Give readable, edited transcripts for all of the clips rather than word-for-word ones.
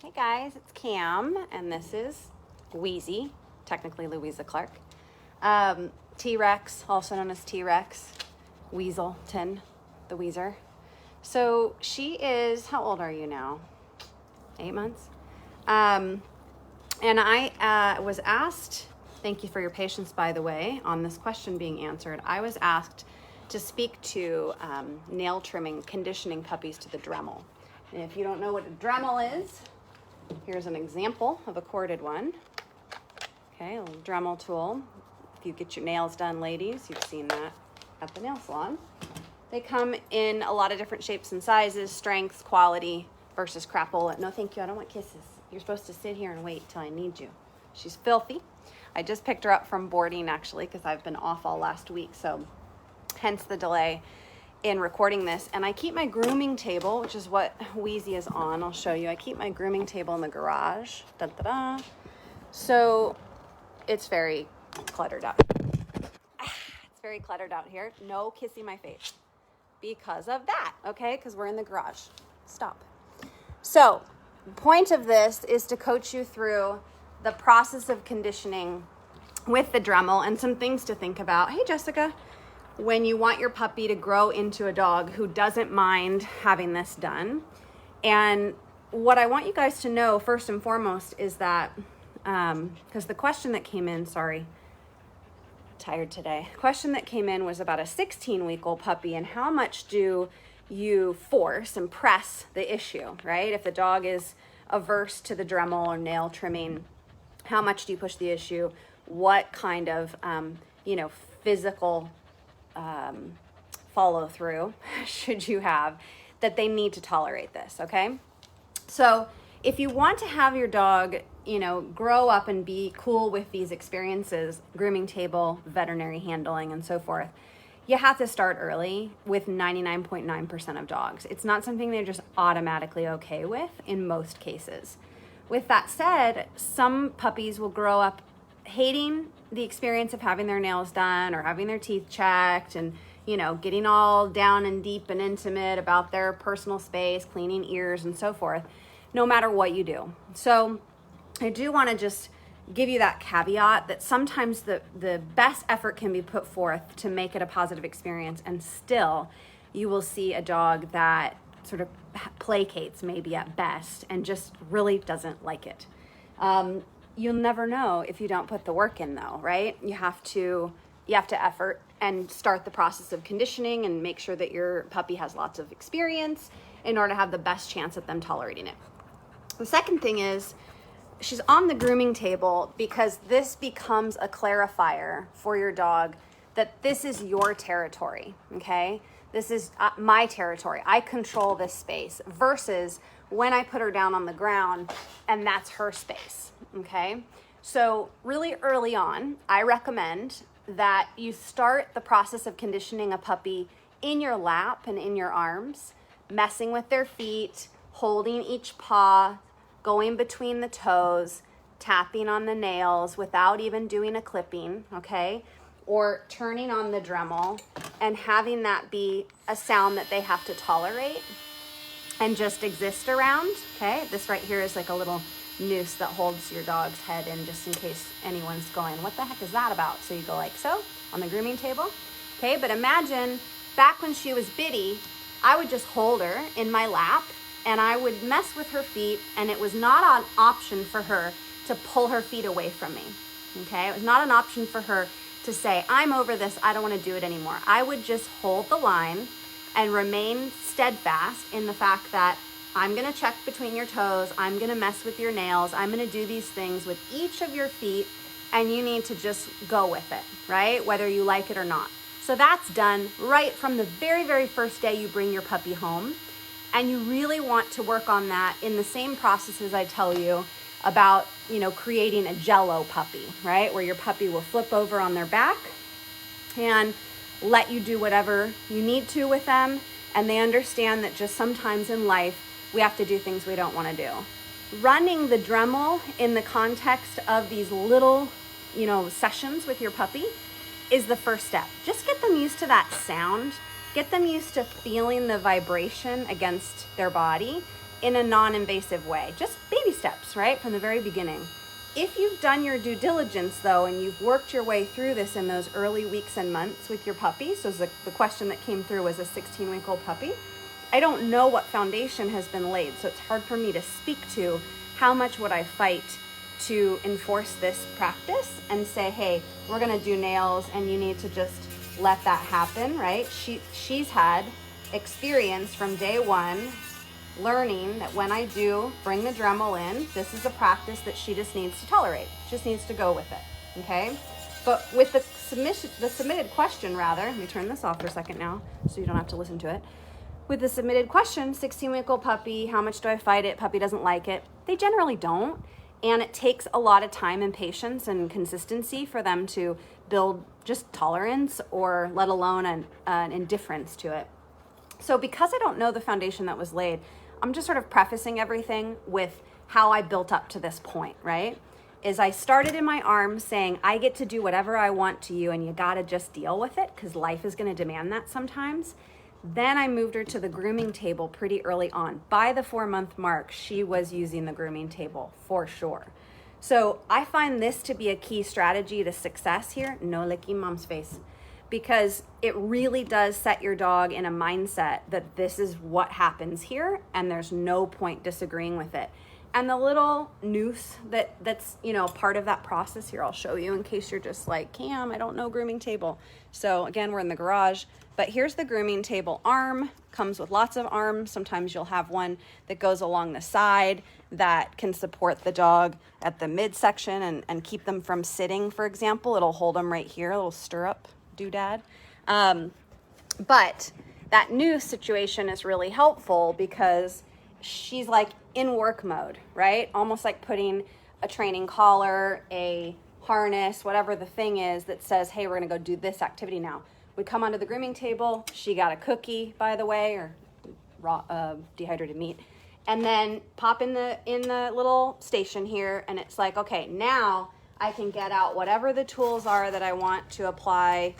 Hey guys, it's Cam, and this is Wheezy, technically Louisa Clark. T-Rex, also known as T-Rex, Weaselton, the Weezer. So she is, how old are you now? 8 months? And I was asked, thank you for your patience, by the way, on this question being answered. I was asked to speak to nail trimming, conditioning puppies to the Dremel. And if you don't know what a Dremel is, here's an example of a corded one. Okay, a little Dremel tool. If you get your nails done, ladies, you've seen that at the nail salon. They come in a lot of different shapes and sizes, strengths, quality versus crapola. No, thank you, I don't want kisses. You're supposed to sit here and wait till I need you. She's filthy. I just picked her up from boarding, actually, because I've been off all last week, so hence the delay in recording this. And I keep my grooming table, which is what Wheezy is on. I'll show you. I keep my grooming table in the garage. Da-da-da. So it's very cluttered up. It's very cluttered out here. No kissing my face because of that, okay? Because we're in the garage. Stop. So the point of this is to coach you through the process of conditioning with the Dremel and some things to think about. Hey, Jessica. When you want your puppy to grow into a dog who doesn't mind having this done. And what I want you guys to know first and foremost is that, because the question that came in, tired today. The question that came in was about a 16-week-old puppy and how much do you force and press the issue, right? If the dog is averse to the Dremel or nail trimming, how much do you push the issue? What kind of, physical follow through should you have that they need to tolerate this, okay? So if you want to have your dog, grow up and be cool with these experiences, grooming table, veterinary handling, and so forth, you have to start early with 99.9% of dogs. It's not something they're just automatically okay with in most cases. With that said, some puppies will grow up hating the experience of having their nails done or having their teeth checked and, getting all down and deep and intimate about their personal space, cleaning ears and so forth, no matter what you do. So I do want to just give you that caveat that sometimes the best effort can be put forth to make it a positive experience, and still you will see a dog that sort of placates maybe at best and just really doesn't like it. You'll never know if you don't put the work in, though, right? You have to effort and start the process of conditioning and make sure that your puppy has lots of experience in order to have the best chance at them tolerating it. The second thing is she's on the grooming table because this becomes a clarifier for your dog that this is your territory, okay? This is my territory. I control this space versus when I put her down on the ground and that's her space, okay? So really early on, I recommend that you start the process of conditioning a puppy in your lap and in your arms, messing with their feet, holding each paw, going between the toes, tapping on the nails without even doing a clipping, okay? Or turning on the Dremel and having that be a sound that they have to tolerate and just exist around, okay? This right here is like a little noose that holds your dog's head in just in case anyone's going, what the heck is that about? So you go like so on the grooming table, okay? But imagine back when she was bitty, I would just hold her in my lap and I would mess with her feet, and it was not an option for her to pull her feet away from me, okay? It was not an option for her to say, I'm over this, I don't want to do it anymore. I would just hold the line and remain steadfast in the fact that I'm going to check between your toes, I'm going to mess with your nails, I'm going to do these things with each of your feet, and you need to just go with it, right? Whether you like it or not. So that's done right from the very, very first day you bring your puppy home. And you really want to work on that in the same processes I tell you about, creating a Jello puppy, right? Where your puppy will flip over on their back and let you do whatever you need to with them. And they understand that just sometimes in life, we have to do things we don't want to do. Running the Dremel in the context of these little, sessions with your puppy is the first step. Just get them used to that sound. Get them used to feeling the vibration against their body in a non-invasive way. Just baby steps, right? From the very beginning. If you've done your due diligence though, and you've worked your way through this in those early weeks and months with your puppy, so the question that came through was a 16-week-old puppy, I don't know what foundation has been laid, so it's hard for me to speak to how much would I fight to enforce this practice and say, hey, we're gonna do nails and you need to just let that happen, right? She's had experience from day one learning that when I do bring the Dremel in, this is a practice that she just needs to tolerate. She just needs to go with it, okay? But with the submitted question rather, let me turn this off for a second now so you don't have to listen to it. With the submitted question, 16-week-old puppy, how much do I fight it? Puppy doesn't like it. They generally don't. And it takes a lot of time and patience and consistency for them to build just tolerance or let alone an indifference to it. So because I don't know the foundation that was laid, I'm just sort of prefacing everything with how I built up to this point, right? Is I started in my arms saying, I get to do whatever I want to you and you gotta just deal with it because life is gonna demand that sometimes. Then I moved her to the grooming table pretty early on. By the 4-month mark, she was using the grooming table for sure. So I find this to be a key strategy to success here. No licking mom's face. Because it really does set your dog in a mindset that this is what happens here and there's no point disagreeing with it. And the little noose that's part of that process here, I'll show you in case you're just like, Cam, I don't know grooming table. So again, we're in the garage, but here's the grooming table arm. Comes with lots of arms. Sometimes you'll have one that goes along the side that can support the dog at the midsection and keep them from sitting, for example. It'll hold them right here, a little stirrup doodad. But that noose situation is really helpful because she's like in work mode, right? Almost like putting a training collar, a harness, whatever the thing is that says, hey, we're gonna go do this activity now. We come onto the grooming table. She got a cookie, by the way, or raw dehydrated meat, and then pop in the little station here, and it's like, okay, now I can get out whatever the tools are that I want to apply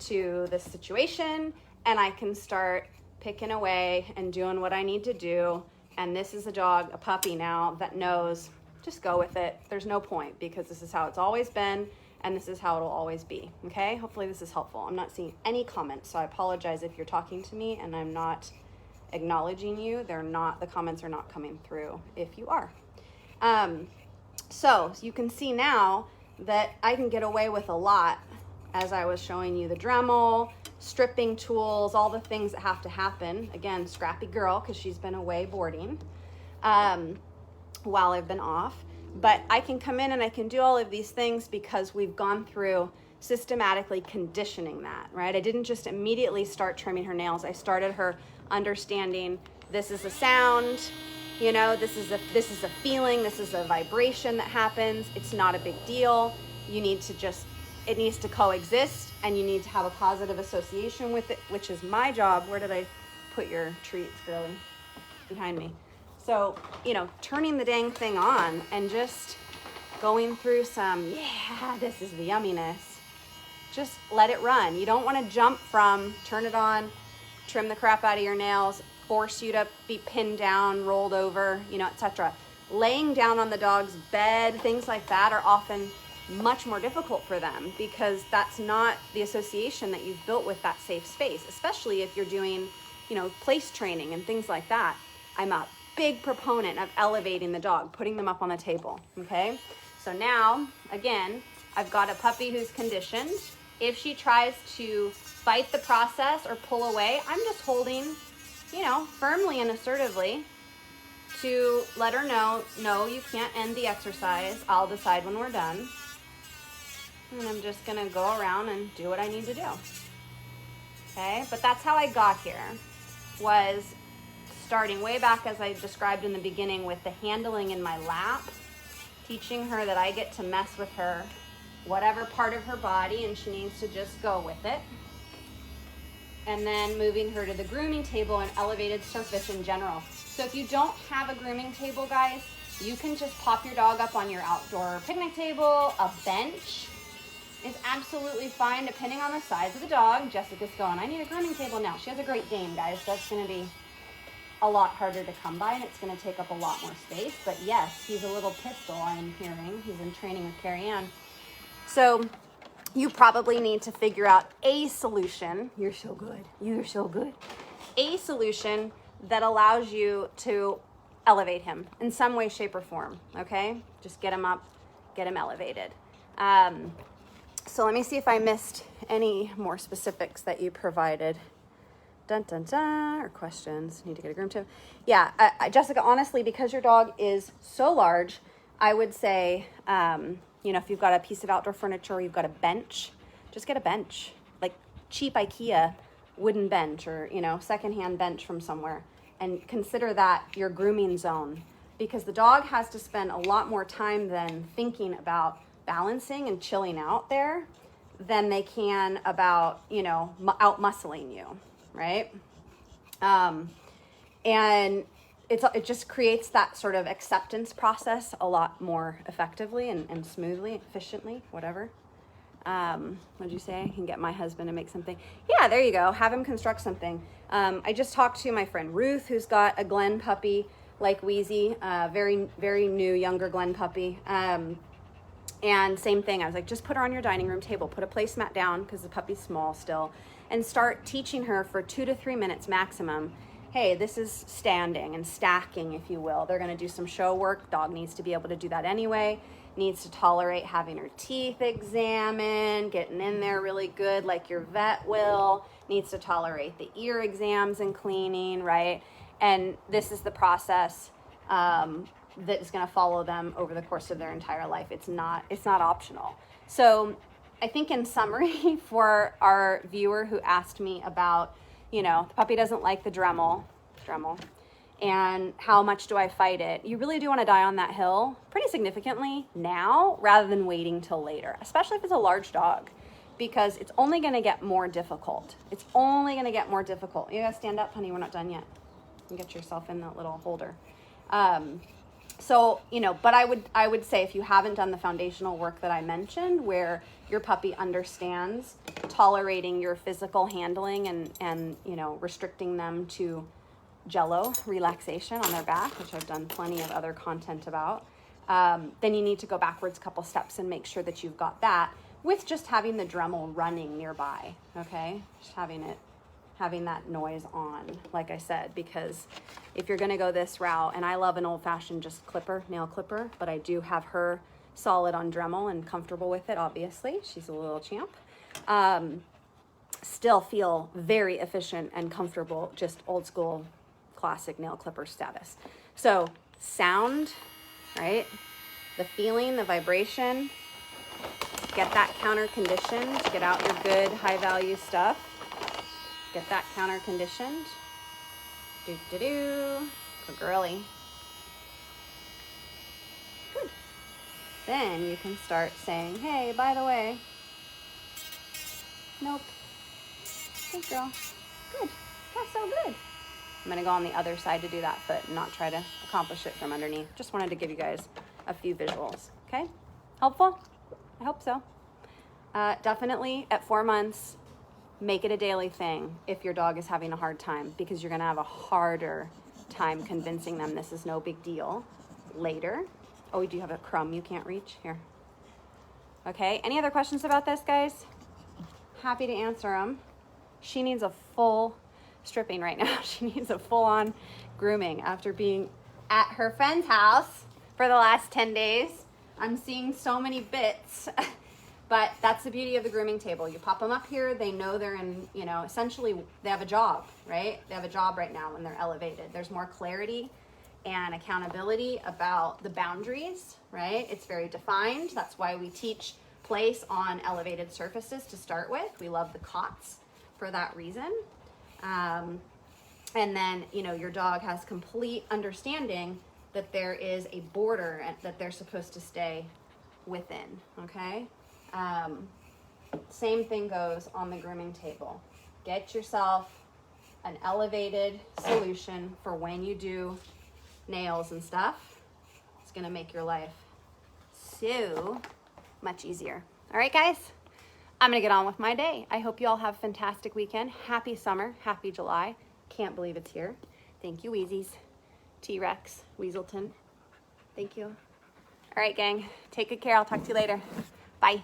to this situation, and I can start picking away and doing what I need to do. And this is a dog, a puppy now, that knows, just go with it. There's no point because this is how it's always been and this is how it'll always be, okay? Hopefully this is helpful. I'm not seeing any comments, so I apologize if you're talking to me and I'm not acknowledging you. The comments are not coming through if you are. So you can see now that I can get away with a lot as I was showing you the Dremel, stripping tools, all the things that have to happen. Again, scrappy girl because she's been away boarding while I've been off. But I can come in and I can do all of these things because we've gone through systematically conditioning that, right? I didn't just immediately start trimming her nails. I started her understanding this is a sound, this is a feeling, this is a vibration that happens. It's not a big deal. You need to it needs to coexist and you need to have a positive association with it, which is my job. Where did I put your treats, girly? Behind me. So, turning the dang thing on and just going through some, this is the yumminess. Just let it run. You don't want to jump from turn it on, trim the crap out of your nails, force you to be pinned down, rolled over, etc. Laying down on the dog's bed, things like that are often much more difficult for them because that's not the association that you've built with that safe space, especially if you're doing, place training and things like that. I'm a big proponent of elevating the dog, putting them up on the table, okay? So now, again, I've got a puppy who's conditioned. If she tries to fight the process or pull away, I'm just holding, firmly and assertively to let her know, no, you can't end the exercise. I'll decide when we're done. And I'm just gonna go around and do what I need to do. Okay, but that's how I got here, was starting way back as I described in the beginning with the handling in my lap, teaching her that I get to mess with her, whatever part of her body, and she needs to just go with it. And then moving her to the grooming table and elevated surface in general. So if you don't have a grooming table, guys, you can just pop your dog up on your outdoor picnic table. A bench is absolutely fine depending on the size of the dog. Jessica's going, I need a grooming table now. She has a Great Dane, guys. That's going to be a lot harder to come by, and it's going to take up a lot more space. But yes, he's a little pistol, I'm hearing. He's in training with Carrie Ann. So you probably need to figure out a solution. You're so good. You're so good. A solution that allows you to elevate him in some way, shape, or form. Okay? Just get him up, get him elevated. So let me see if I missed any more specifics that you provided. Dun, dun, dun, or questions. Need to get a groom table. Yeah, Jessica, honestly, because your dog is so large, I would say, you know, if you've got a piece of outdoor furniture, or you've got a bench, just get a bench. Like cheap IKEA wooden bench, or, you know, secondhand bench from somewhere. And consider that your grooming zone, because the dog has to spend a lot more time than thinking about balancing and chilling out there than they can about, you know, out muscling you, right? And it just creates that sort of acceptance process a lot more effectively and smoothly, efficiently, whatever. What did you say? I can get my husband to make something. Yeah, there you go. Have him construct something. I just talked to my friend Ruth, who's got a Glen puppy like Wheezy, very, very new, younger Glen puppy. And same thing, I was like, just put her on your dining room table, put a placemat down because the puppy's small still, and start teaching her for 2 to 3 minutes maximum. Hey, this is standing and stacking, if you will. They're going to do some show work. Dog needs to be able to do that anyway. Needs to tolerate having her teeth examined, getting in there really good like your vet will. Needs to tolerate the ear exams and cleaning, right? And this is the process that is going to follow them over the course of their entire life. It's not optional. So I think in summary, for our viewer who asked me about, you know, the puppy doesn't like the Dremel, and how much do I fight it? You really do want to die on that hill pretty significantly now rather than waiting till later, especially if it's a large dog, because it's only going to get more difficult. It's only going to get more difficult. You got to stand up, honey. We're not done yet. You get yourself in that little holder. So, you know, but I would say if you haven't done the foundational work that I mentioned, where your puppy understands tolerating your physical handling and you know, restricting them to Jello relaxation on their back, which I've done plenty of other content about, then you need to go backwards a couple steps and make sure that you've got that with just having the Dremel running nearby, okay? Just having that noise on, like I said, because if you're gonna go this route, and I love an old-fashioned just nail clipper, but I do have her solid on Dremel and comfortable with it, obviously. She's a little champ. Still feel very efficient and comfortable, just old school, classic nail clipper status. So sound, right? The feeling, the vibration, get that counter conditioned, get out your good high value stuff. Get that counter conditioned. Good girly. Good. Then you can start saying, hey, by the way. Nope. Good girl. Good. That's so good. I'm going to go on the other side to do that foot and not try to accomplish it from underneath. Just wanted to give you guys a few visuals. Okay? Helpful? I hope so. Definitely at 4 months, make it a daily thing if your dog is having a hard time, because you're going to have a harder time convincing them this is no big deal later. Oh, do you have a crumb you can't reach? Here. Okay, any other questions about this, guys? Happy to answer them. She needs a full stripping right now. She needs a full-on grooming after being at her friend's house for the last 10 days. I'm seeing so many bits. But that's the beauty of the grooming table. You pop them up here, they know they're in, you know, essentially they have a job, right? They have a job right now when they're elevated. There's more clarity and accountability about the boundaries, right? It's very defined. That's why we teach place on elevated surfaces to start with. We love the cots for that reason. And then, you know, your dog has complete understanding that there is a border that they're supposed to stay within, okay? Same thing goes on the grooming table. Get yourself an elevated solution for when you do nails and stuff. It's going to make your life so much easier. All right, guys, I'm going to get on with my day. I hope you all have a fantastic weekend. Happy summer. Happy July. Can't believe it's here. Thank you, Wheezies. T-Rex, Weaselton. Thank you. All right, gang. Take good care. I'll talk to you later. Bye.